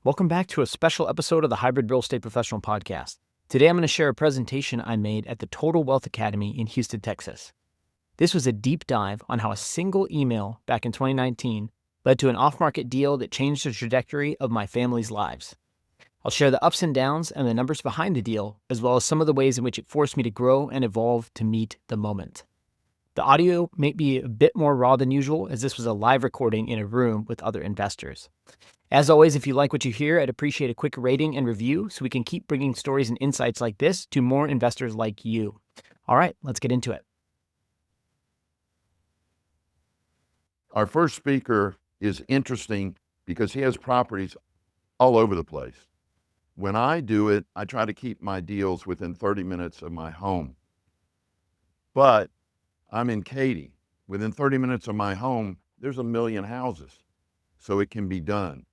Welcome back to a special episode of the Hybrid Real Estate Professional Podcast. Today I'm going to share a presentation I made at the Total Wealth Academy in Houston, Texas. This was a deep dive on how a single email back in 2019 led to an off-market deal that changed the trajectory of my family's lives. I'll share the ups and downs and the numbers behind the deal, as well as some of the ways in which it forced me to grow and evolve to meet the moment. The audio may be a bit more raw than usual, as this was a live recording in a room with other investors. As always, if you like what you hear, I'd appreciate a quick rating and review so we can keep bringing stories and insights like this to more investors like you. All right, let's get into it. Our first speaker is interesting because he has properties all over the place. When I do it, I try to keep my deals within 30 minutes of my home. But I'm in Katy. Within 30 minutes of my home, there's 1 million houses. So it can be done.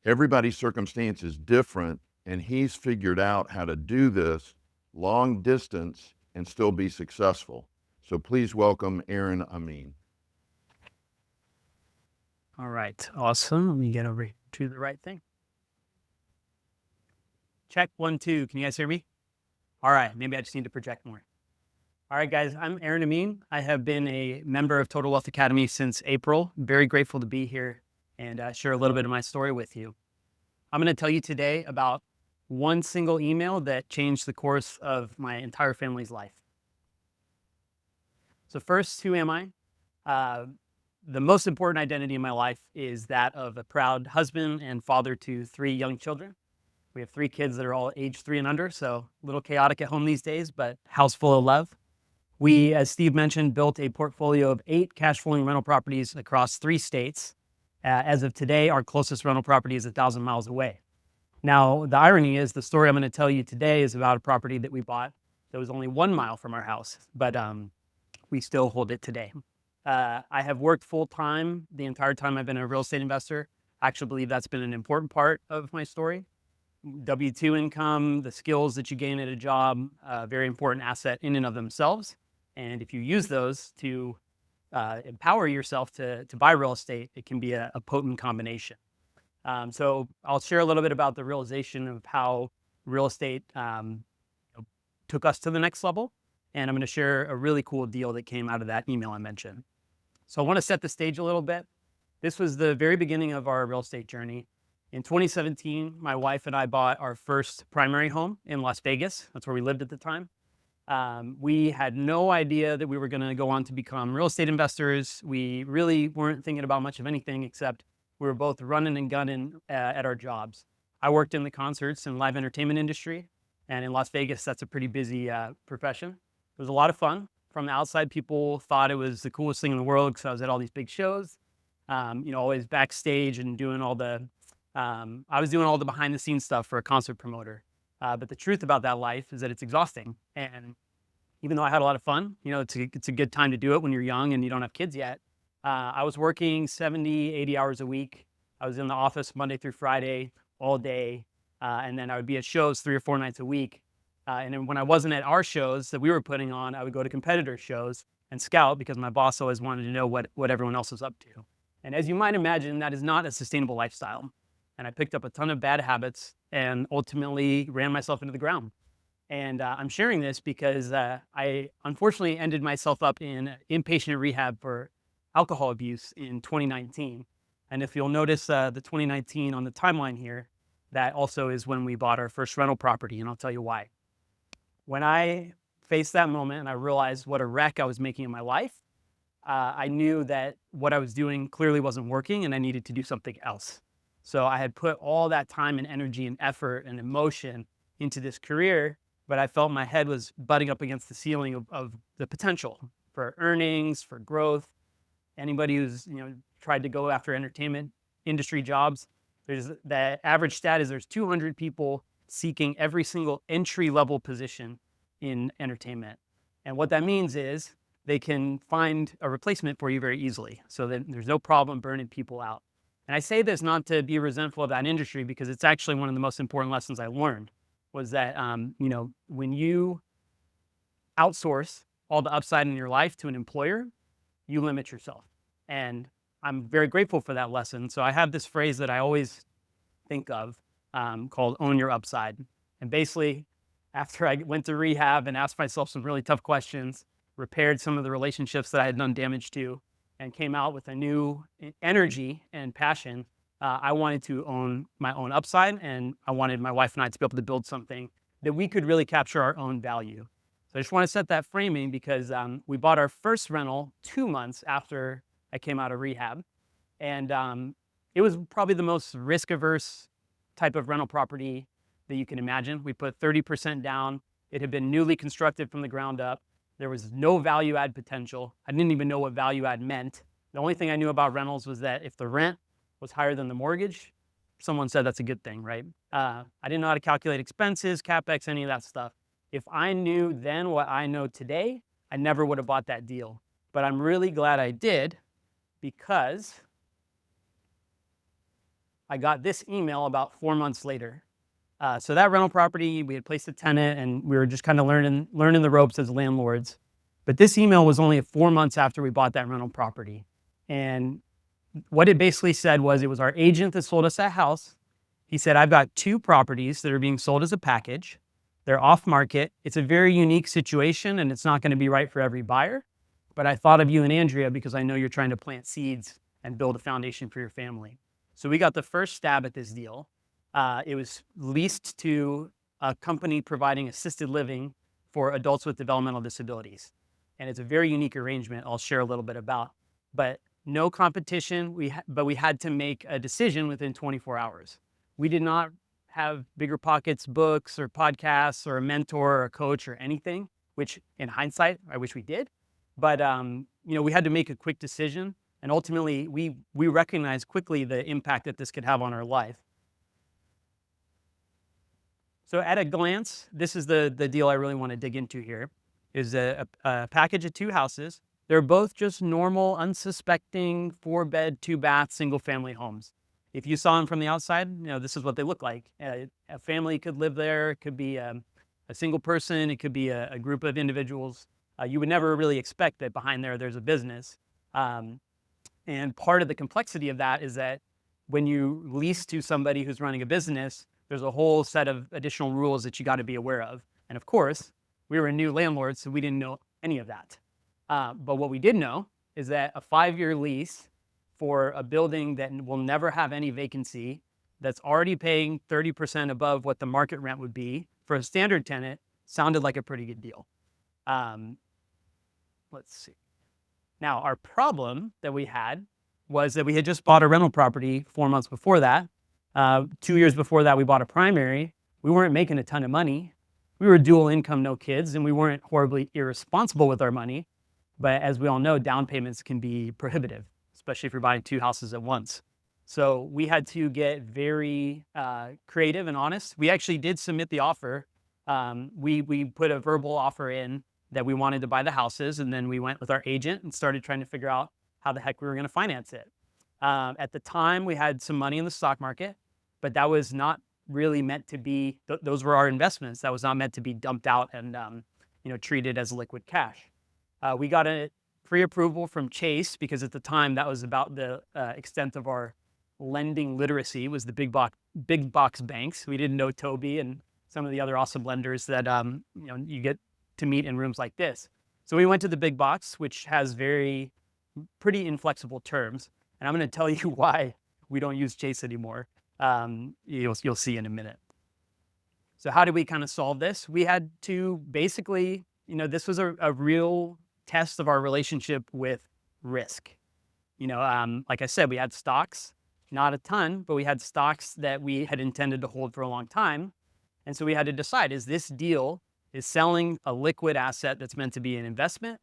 Everybody's circumstance is different, and he's figured out how to do this long distance and still be successful. So please welcome Aaron Amin. All right, awesome. Let me get over to the right thing. Check 1, 2. Can you guys hear me? All right, maybe I just need to project more. All right, guys, I'm Aaron Amin. I have been a member of Total Wealth Academy since April. Very grateful to be here and share a little bit of my story with you. I'm going to tell you today about one single email that changed the course of my entire family's life. So first, who am I? The most important identity in my life is that of a proud husband and father to 3 young children. We have 3 kids that are all age 3 and under, so a little chaotic at home these days, but house full of love. We, as Steve mentioned, built a portfolio of 8 cash flowing rental properties across 3 states. As of today, our closest rental property is 1,000 miles away. Now, the irony is the story I'm going to tell you today is about a property that we bought that was only 1 mile from our house, but we still hold it today. I have worked full-time the entire time I've been a real estate investor. I actually believe that's been an important part of my story. W-2 income, the skills that you gain at a job, a very important asset in and of themselves. And if you use those to empower yourself to buy real estate, it can be a potent combination. So I'll share a little bit about the realization of how real estate took us to the next level. And I'm going to share a really cool deal that came out of that email I mentioned. So I want to set the stage a little bit. This was the very beginning of our real estate journey. In 2017, my wife and I bought our first primary home in Las Vegas. That's where we lived at the time. We had no idea that we were going to go on to become real estate investors. We really weren't thinking about much of anything except we were both running and gunning at our jobs. I worked in the concerts and live entertainment industry, and in Las Vegas, that's a pretty busy profession. It was a lot of fun. From the outside, people thought it was the coolest thing in the world because I was at all these big shows, always backstage and doing all the, I was doing all the behind the scenes stuff for a concert promoter. But the truth about that life is that it's exhausting. And even though I had a lot of fun, it's a good time to do it when you're young and you don't have kids yet. I was working 70, 80 hours a week. I was in the office Monday through Friday all day. And then I would be at shows 3 or 4 nights a week. And then when I wasn't at our shows that we were putting on, I would go to competitor shows and scout because my boss always wanted to know what everyone else was up to. And as you might imagine, that is not a sustainable lifestyle. And I picked up a ton of bad habits and ultimately ran myself into the ground. And I'm sharing this because I unfortunately ended myself up in inpatient rehab for alcohol abuse in 2019. And if you'll notice the 2019 on the timeline here, that also is when we bought our first rental property, and I'll tell you why. When I faced that moment and I realized what a wreck I was making in my life, I knew that what I was doing clearly wasn't working and I needed to do something else. So I had put all that time and energy and effort and emotion into this career, but I felt my head was butting up against the ceiling of the potential for earnings, for growth. Anybody who's tried to go after entertainment industry jobs, the average stat is there's 200 people seeking every single entry-level position in entertainment. And what that means is they can find a replacement for you very easily. So that there's no problem burning people out. And I say this not to be resentful of that industry because it's actually one of the most important lessons I learned was that, when you outsource all the upside in your life to an employer, you limit yourself. And I'm very grateful for that lesson. So I have this phrase that I always think of, called Own Your Upside. And basically, after I went to rehab and asked myself some really tough questions, repaired some of the relationships that I had done damage to, and came out with a new energy and passion, I wanted to own my own upside, and I wanted my wife and I to be able to build something that we could really capture our own value. So I just want to set that framing because we bought our first rental 2 months after I came out of rehab. And it was probably the most risk averse type of rental property that you can imagine. We put 30% down. It had been newly constructed from the ground up. There was no value add potential. I didn't even know what value add meant. The only thing I knew about rentals was that if the rent was higher than the mortgage, someone said that's a good thing, right? I didn't know how to calculate expenses, CapEx, any of that stuff. If I knew then what I know today, I never would have bought that deal. But I'm really glad I did because I got this email about 4 months later. So that rental property, we had placed a tenant and we were just kind of learning the ropes as landlords. But this email was only 4 months after we bought that rental property. And what it basically said was it was our agent that sold us that house. He said, I've got 2 properties that are being sold as a package. They're off market. It's a very unique situation and it's not going to be right for every buyer. But I thought of you and Andrea because I know you're trying to plant seeds and build a foundation for your family. So we got the first stab at this deal. It was leased to a company providing assisted living for adults with developmental disabilities. And it's a very unique arrangement I'll share a little bit about. But no competition, but we had to make a decision within 24 hours. We did not have Bigger Pockets books or podcasts or a mentor or a coach or anything, which in hindsight, I wish we did. But we had to make a quick decision. And ultimately, we recognized quickly the impact that this could have on our life. So at a glance, this is the deal I really want to dig into here, is a package of 2 houses. They're both just normal, unsuspecting, 4-bed, 2-bath, single-family homes. If you saw them from the outside, this is what they look like. A family could live there. It could be a single person. It could be a group of individuals. You would never really expect that behind there's a business. And part of the complexity of that is that when you lease to somebody who's running a business, there's a whole set of additional rules that you got to be aware of. And of course, we were a new landlord, so we didn't know any of that. But what we did know is that a 5-year lease for a building that will never have any vacancy, that's already paying 30% above what the market rent would be for a standard tenant, sounded like a pretty good deal. Let's see. Now, our problem that we had was that we had just bought a rental property 4 months before that. 2 years before that, we bought a primary. We weren't making a ton of money. We were dual income, no kids, and we weren't horribly irresponsible with our money. But as we all know, down payments can be prohibitive, especially if you're buying 2 houses at once. So we had to get very creative and honest. We actually did submit the offer. We put a verbal offer in that we wanted to buy the houses, and then we went with our agent and started trying to figure out how the heck we were going to finance it. At the time, we had some money in the stock market, but that was not really meant to be, those were our investments. That was not meant to be dumped out and treated as liquid cash. We got a pre-approval from Chase because at the time that was about the extent of our lending literacy, was the big box banks. We didn't know Toby and some of the other awesome lenders that you get to meet in rooms like this. So we went to the big box, which has pretty inflexible terms. And I'm going to tell you why we don't use Chase anymore. You'll see in a minute. So how did we kind of solve this? We had to basically, this was a real test of our relationship with risk. Like I said, we had stocks, not a ton, but we had stocks that we had intended to hold for a long time. And so we had to decide, is this deal is selling a liquid asset that's meant to be an investment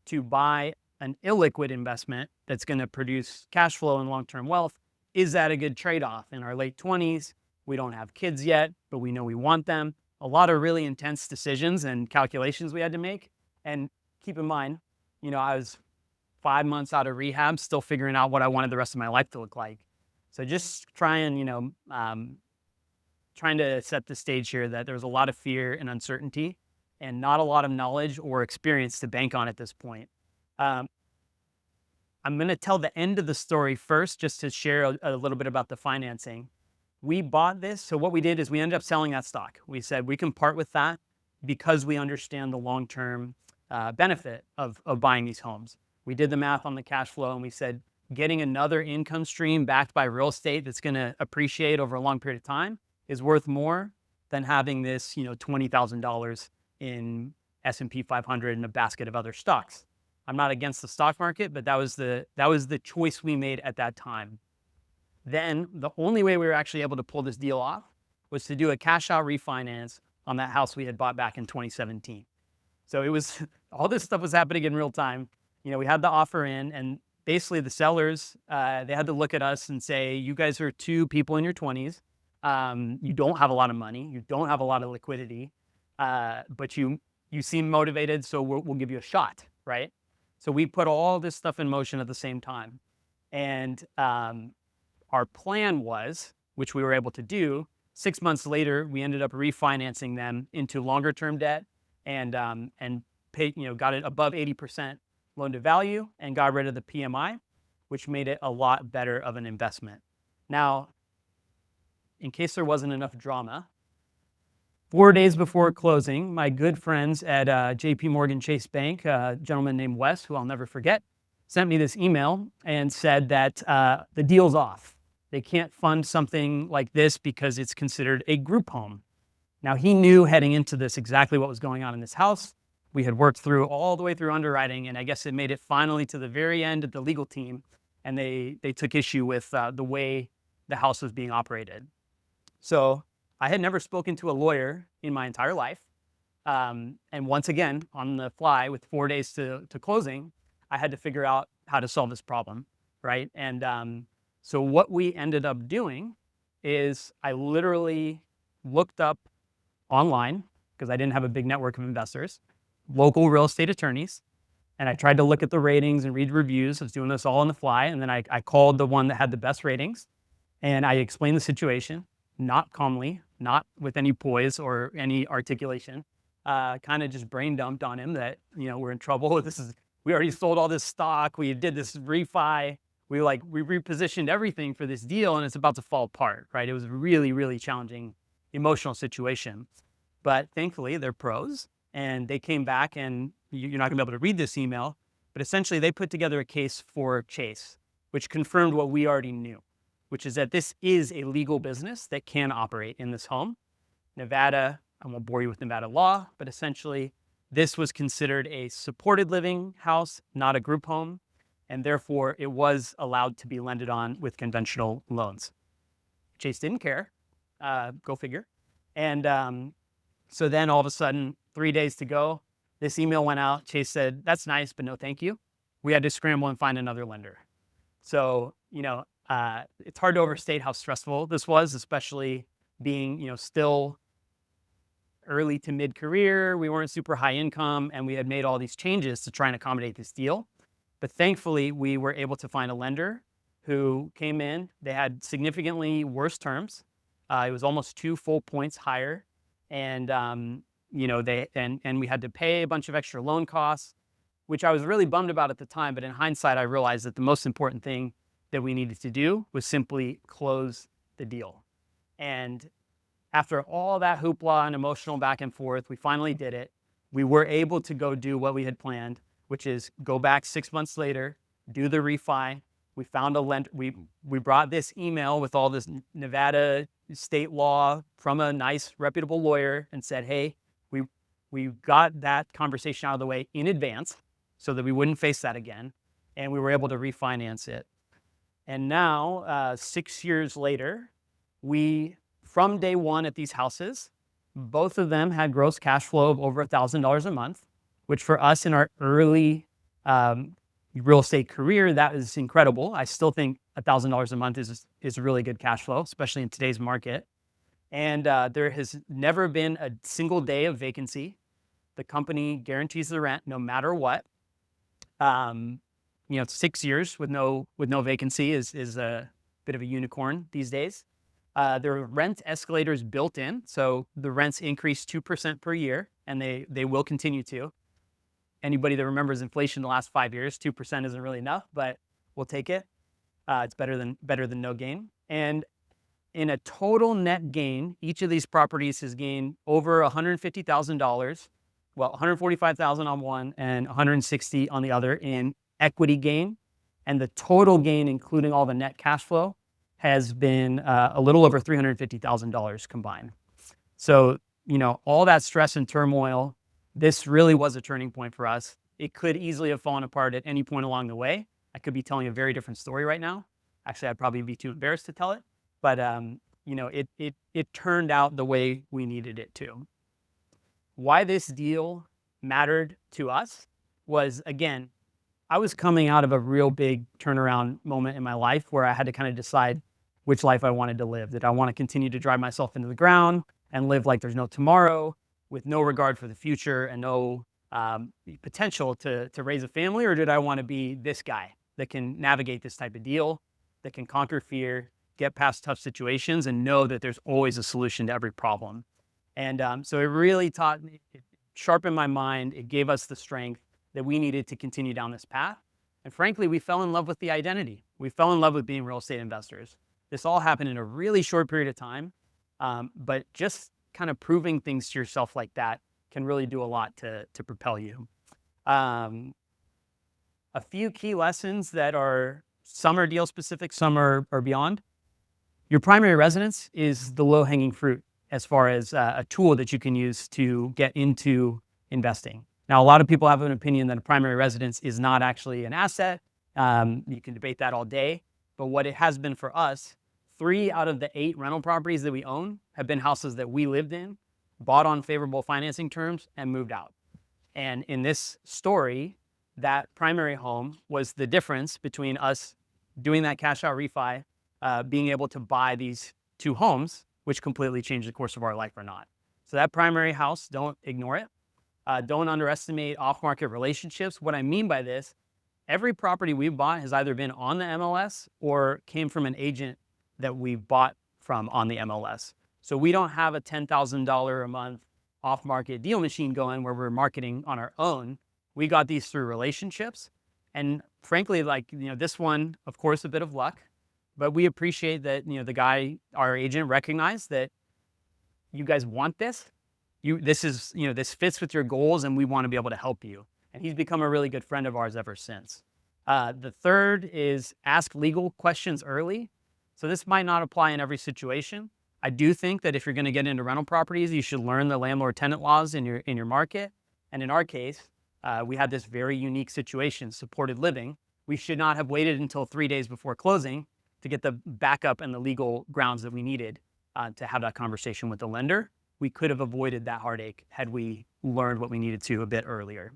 to buy an illiquid investment that's going to produce cash flow and long-term wealth? Is that a good trade-off? In our late 20s, we don't have kids yet, but we know we want them. A lot of really intense decisions and calculations we had to make. And keep in mind, I was 5 months out of rehab, still figuring out what I wanted the rest of my life to look like. So just trying to set the stage here that there was a lot of fear and uncertainty and not a lot of knowledge or experience to bank on at this point. I'm going to tell the end of the story first, just to share a little bit about the financing. we bought this. So what we did is we ended up selling that stock. We said we can part with that because we understand the long-term benefit of buying these homes. We did the math on the cash flow and we said getting another income stream backed by real estate that's going to appreciate over a long period of time is worth more than having this, $20,000 in S&P 500 and a basket of other stocks. I'm not against the stock market, but that was the choice we made at that time. Then the only way we were actually able to pull this deal off was to do a cash out refinance on that house we had bought back in 2017. So it was all this stuff was happening in real time. We had the offer in, and basically the sellers they had to look at us and say, "You guys are two people in your 20s. You don't have a lot of money. You don't have a lot of liquidity, but you seem motivated. So we'll give you a shot, right?" So we put all this stuff in motion at the same time, and our plan was, which we were able to do, 6 months later, we ended up refinancing them into longer term debt and got it above 80% loan to value and got rid of the PMI, which made it a lot better of an investment. Now, in case there wasn't enough drama, 4 days before closing, my good friends at JP Morgan Chase Bank, a gentleman named Wes, who I'll never forget, sent me this email and said that the deal's off. They can't fund something like this because it's considered a group home. Now, he knew heading into this exactly what was going on in this house. We had worked through all the way through underwriting, and I guess it made it finally to the very end of the legal team, and they took issue with the way the house was being operated. So I had never spoken to a lawyer in my entire life. And once again, on the fly with 4 days to closing, I had to figure out how to solve this problem, right? And so what we ended up doing is I literally looked up online, because I didn't have a big network of investors, local real estate attorneys, and I tried to look at the ratings and read reviews. I was doing this all on the fly, and then I called the one that had the best ratings, and I explained the situation, not calmly, not with any poise or any articulation, kind of just brain dumped on him that, we're in trouble. We already sold all this stock. We did this refi. We repositioned everything for this deal, and it's about to fall apart, right? It was a really, really challenging emotional situation. But thankfully, they're pros, and they came back, and you're not gonna be able to read this email, but essentially they put together a case for Chase, which confirmed what we already knew, which is that this is a legal business that can operate in this home. Nevada, I won't bore you with Nevada law, but essentially this was considered a supported living house, not a group home, and therefore it was allowed to be lended on with conventional loans. Chase didn't care, go figure. And so then all of a sudden, 3 days to go, this email went out. Chase said, "That's nice, but no thank you." We had to scramble and find another lender. So, it's hard to overstate how stressful this was, especially being, still early to mid-career. We weren't super high income, and we had made all these changes to try and accommodate this deal. But thankfully, we were able to find a lender who came in. They had significantly worse terms. It was almost 2 full points higher, and we had to pay a bunch of extra loan costs, which I was really bummed about at the time. But in hindsight, I realized that the most important thing that we needed to do was simply close the deal. And after all that hoopla and emotional back and forth, we finally did it. We were able to go do what we had planned, which is go back 6 months later, do the refi. We found a lender. We brought this email with all this Nevada state law from a nice, reputable lawyer and said, "Hey, we got that conversation out of the way in advance so that we wouldn't face that again." And we were able to refinance it. And now, 6 years later, from day one at these houses, both of them had gross cash flow of over $1,000 a month, which for us in our early real estate career, that is incredible. I still think $1,000 a month is really good cash flow, especially in today's market. And there has never been a single day of vacancy. The company guarantees the rent no matter what. 6 years with no vacancy is a bit of a unicorn these days. There are rent escalators built in, so the rents increase 2% per year, and they will continue to. Anybody that remembers inflation in the last 5 years, 2% isn't really enough, but we'll take it. It's better than no gain. And in a total net gain, each of these properties has gained over $150,000. Well, 145,000 on one and 160 on the other in equity gain. And the total gain, including all the net cash flow, has been a little over $350,000 combined. So, all that stress and turmoil, this really was a turning point for us. It could easily have fallen apart at any point along the way. I could be telling a very different story right now. Actually, I'd probably be too embarrassed to tell it. But, it turned out the way we needed it to. Why this deal mattered to us was, again, I was coming out of a real big turnaround moment in my life where I had to kind of decide which life I wanted to live. Did I want to continue to drive myself into the ground and live like there's no tomorrow with no regard for the future and no potential to raise a family? Or did I want to be this guy that can navigate this type of deal, that can conquer fear, get past tough situations, and know that there's always a solution to every problem? And so it really taught me, it sharpened my mind. It gave us the strength that we needed to continue down this path. And frankly, we fell in love with the identity. We fell in love with being real estate investors. This all happened in a really short period of time, but just kind of proving things to yourself like that can really do a lot to propel you. A few key lessons that are, some are deal specific, some are beyond. Your primary residence is the low-hanging fruit as far as a tool that you can use to get into investing. Now, a lot of people have an opinion that a primary residence is not actually an asset. You can debate that all day. But what it has been for us, 3 out of the 8 rental properties that we own have been houses that we lived in, bought on favorable financing terms, and moved out. And in this story, that primary home was the difference between us doing that cash out refi, being able to buy these 2 homes, which completely changed the course of our life or not. So that primary house, don't ignore it. Don't underestimate off-market relationships. What I mean by this, every property we've bought has either been on the MLS or came from an agent that we bought from on the MLS. So we don't have a $10,000 a month off-market deal machine going where we're marketing on our own. We got these through relationships. And frankly, this one, of course, a bit of luck, but we appreciate that, the guy, our agent, recognized that you guys want this. This fits with your goals, and we want to be able to help you. And he's become a really good friend of ours ever since. The third is ask legal questions early. So this might not apply in every situation. I do think that if you're going to get into rental properties, you should learn the landlord-tenant laws in your market. And in our case, we had this very unique situation, supported living. We should not have waited until 3 days before closing to get the backup and the legal grounds that we needed to have that conversation with the lender. We could have avoided that heartache had we learned what we needed to a bit earlier.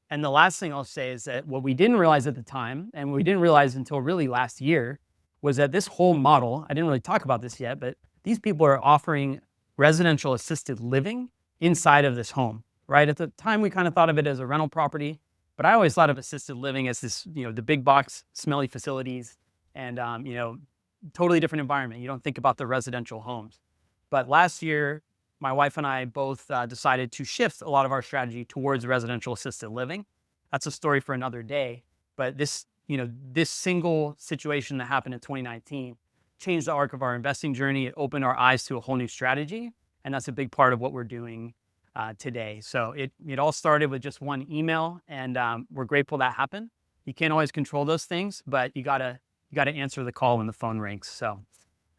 And the last thing I'll say is that what we didn't realize at the time, and we didn't realize until really last year, was that this whole model, I didn't really talk about this yet, but these people are offering residential assisted living inside of this home, right? At the time, we kind of thought of it as a rental property, but I always thought of assisted living as this, the big box, smelly facilities and, totally different environment. You don't think about the residential homes. But last year, my wife and I both decided to shift a lot of our strategy towards residential assisted living. That's a story for another day. But this single situation that happened in 2019 changed the arc of our investing journey. It opened our eyes to a whole new strategy. And that's a big part of what we're doing today. So it all started with just one email, and we're grateful that happened. You can't always control those things, but you gotta answer the call when the phone rings. So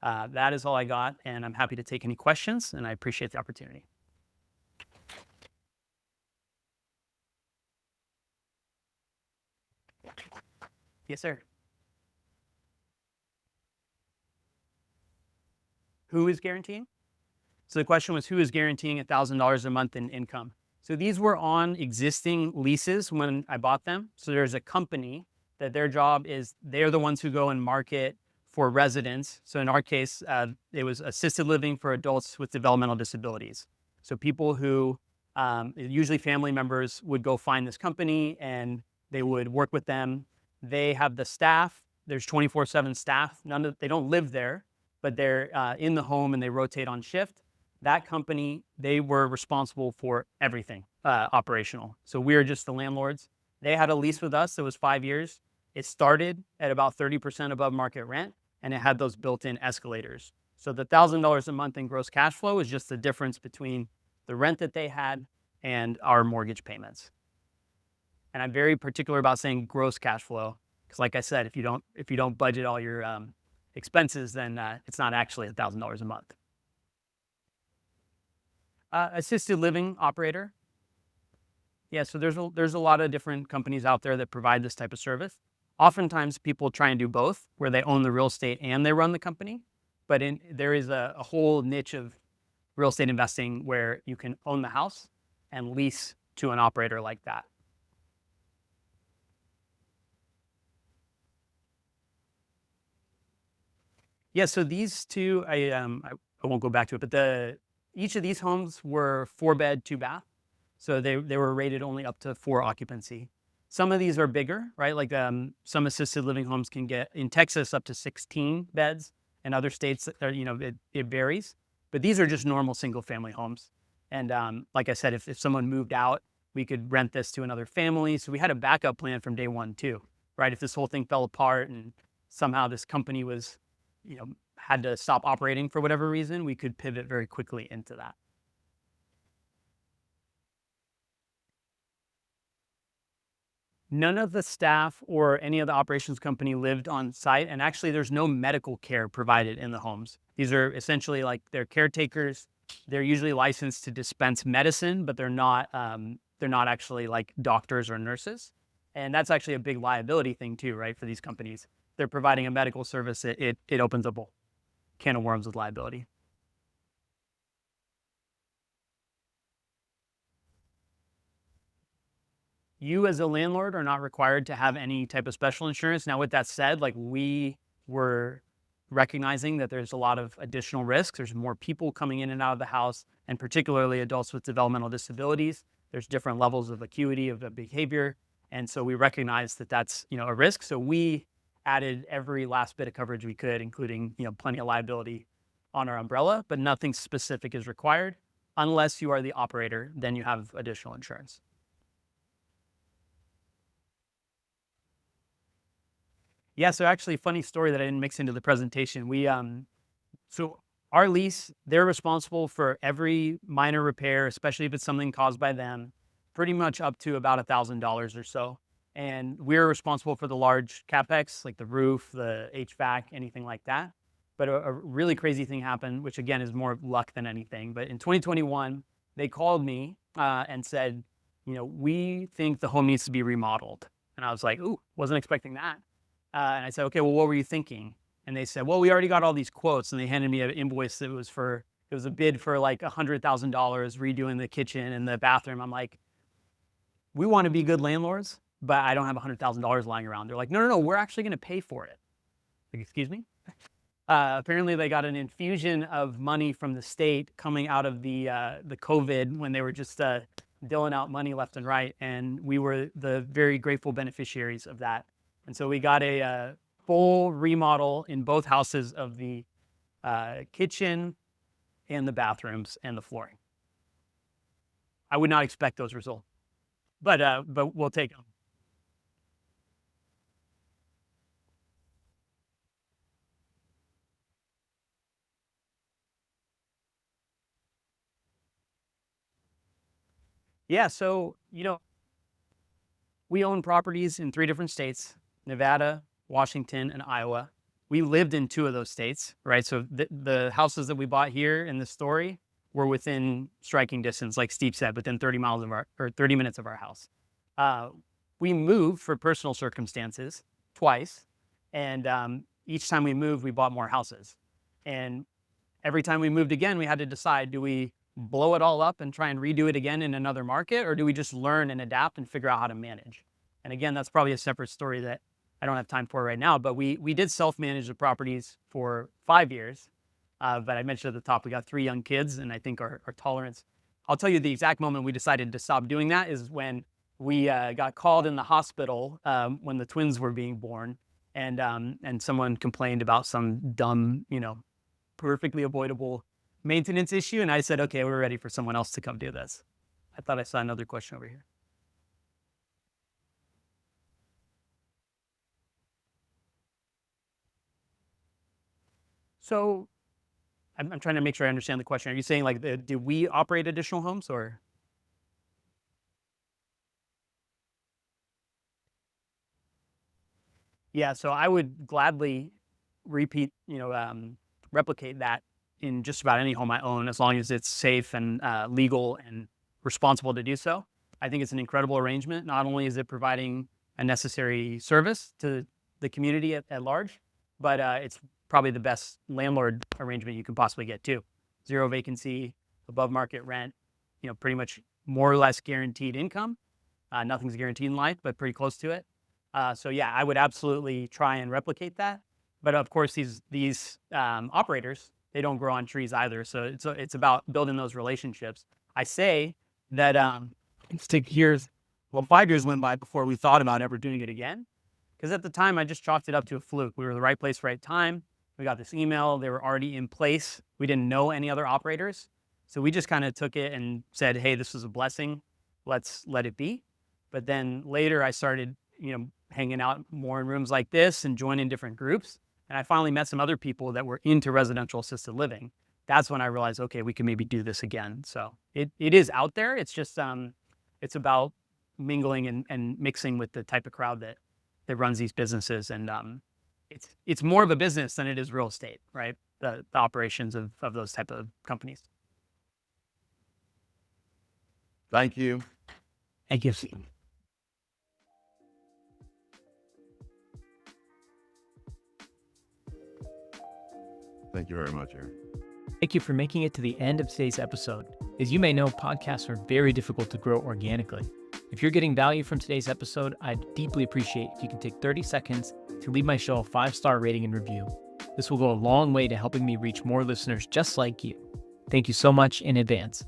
that is all I got, and I'm happy to take any questions, and I appreciate the opportunity. Yes, sir. Who is guaranteeing? So the question was, who is guaranteeing $1,000 a month in income? So these were on existing leases when I bought them. So there's a company that their job is, they're the ones who go and market for residents. So in our case, it was assisted living for adults with developmental disabilities. So people who, usually family members, would go find this company and they would work with them. They have the staff. There's 24/7 staff. They don't live there, but they're in the home and they rotate on shift. That company, they were responsible for everything operational. So we were just the landlords. They had a lease with us that was 5 years. It started at about 30% above market rent. and it had those built-in escalators. So the $1,000 a month in gross cash flow is just the difference between the rent that they had and our mortgage payments. And I'm very particular about saying gross cash flow because, like I said, if you don't budget all your expenses, then it's not actually $1,000 a month. Assisted living operator. Yeah, so there's a lot of different companies out there that provide this type of service. Oftentimes, people try and do both, where they own the real estate and they run the company. But there is a whole niche of real estate investing where you can own the house and lease to an operator like that. Yeah, so these two, I won't go back to it, but each of these homes were 4-bed, 2-bath. So they were rated only up to 4 occupancy. Some of these are bigger, right? Like some assisted living homes can get in Texas up to 16 beds, and other states, it varies. But these are just normal single family homes. And like I said, if someone moved out, we could rent this to another family. So we had a backup plan from day one too, right? If this whole thing fell apart and somehow this company was, had to stop operating for whatever reason, we could pivot very quickly into that. None of the staff or any of the operations company lived on site, and actually there's no medical care provided in the homes. These are essentially like they're caretakers. They're usually licensed to dispense medicine, but they're not actually like doctors or nurses. And that's actually a big liability thing too, right? For these companies, they're providing a medical service. It opens up a can of worms with liability. You as a landlord are not required to have any type of special insurance. Now, with that said, like we were recognizing that there's a lot of additional risks. There's more people coming in and out of the house, and particularly adults with developmental disabilities. There's different levels of acuity of the behavior. And so we recognize that that's, a risk. So we added every last bit of coverage we could, including, plenty of liability on our umbrella, but nothing specific is required. Unless you are the operator, then you have additional insurance. Yeah, so actually, funny story that I didn't mix into the presentation. So our lease, they're responsible for every minor repair, especially if it's something caused by them, pretty much up to about $1,000 or so. And we're responsible for the large capex, like the roof, the HVAC, anything like that. But a really crazy thing happened, which again is more luck than anything. But in 2021, they called me and said, we think the home needs to be remodeled. And I was like, ooh, wasn't expecting that. And I said, okay, well, what were you thinking? And they said, well, we already got all these quotes. And they handed me an invoice that it was a bid for like $100,000 redoing the kitchen and the bathroom. I'm like, we want to be good landlords, but I don't have $100,000 lying around. They're like, no, we're actually going to pay for it. Like, excuse me? Apparently they got an infusion of money from the state coming out of the COVID when they were just dealing out money left and right. And we were the very grateful beneficiaries of that. And so we got a full remodel in both houses of the kitchen and the bathrooms and the flooring. I would not expect those results, but we'll take them. Yeah, so we own properties in 3 different states: Nevada, Washington, and Iowa. We lived in 2 of those states, right? So the houses that we bought here in the story were within striking distance, like Steve said, within 30 minutes of our house. We moved for personal circumstances twice, and each time we moved, we bought more houses. And every time we moved again, we had to decide: do we blow it all up and try and redo it again in another market, or do we just learn and adapt and figure out how to manage? And again, that's probably a separate story that I don't have time for right now, but we did self-manage the properties for 5 years. But I mentioned at the top, we got 3 young kids, and I think our tolerance, I'll tell you the exact moment we decided to stop doing that is when we got called in the hospital when the twins were being born, and someone complained about some dumb, perfectly avoidable maintenance issue. And I said, okay, we're ready for someone else to come do this. I thought I saw another question over here. So I'm trying to make sure I understand the question. Are you saying like, do we operate additional homes or? Yeah, so I would gladly repeat, replicate that in just about any home I own, as long as it's safe and legal and responsible to do so. I think it's an incredible arrangement. Not only is it providing a necessary service to the community at large, but it's probably the best landlord arrangement you can possibly get too. Zero vacancy, above market rent, pretty much more or less guaranteed income. Nothing's guaranteed in life, but pretty close to it. So yeah, I would absolutely try and replicate that. But of course, these operators, they don't grow on trees either. So it's about building those relationships. I say that it's take years. Well, 5 years went by before we thought about ever doing it again. Because at the time, I just chalked it up to a fluke. We were the right place, right time. We got this email. They were already in place. We didn't know any other operators. So we just kind of took it and said, hey, this was a blessing. Let's let it be. But then later I started, hanging out more in rooms like this and joining different groups. And I finally met some other people that were into residential assisted living. That's when I realized, okay, we can maybe do this again. So it is out there. It's just, it's about mingling and mixing with the type of crowd that runs these businesses. And it's more of a business than it is real estate, right? The operations of those type of companies. Thank you. Thank you. Thank you very much, Aaron. Thank you for making it to the end of today's episode. As you may know, podcasts are very difficult to grow organically. If you're getting value from today's episode, I'd deeply appreciate if you can take 30 seconds to leave my show a 5-star rating and review. This will go a long way to helping me reach more listeners just like you. Thank you so much in advance.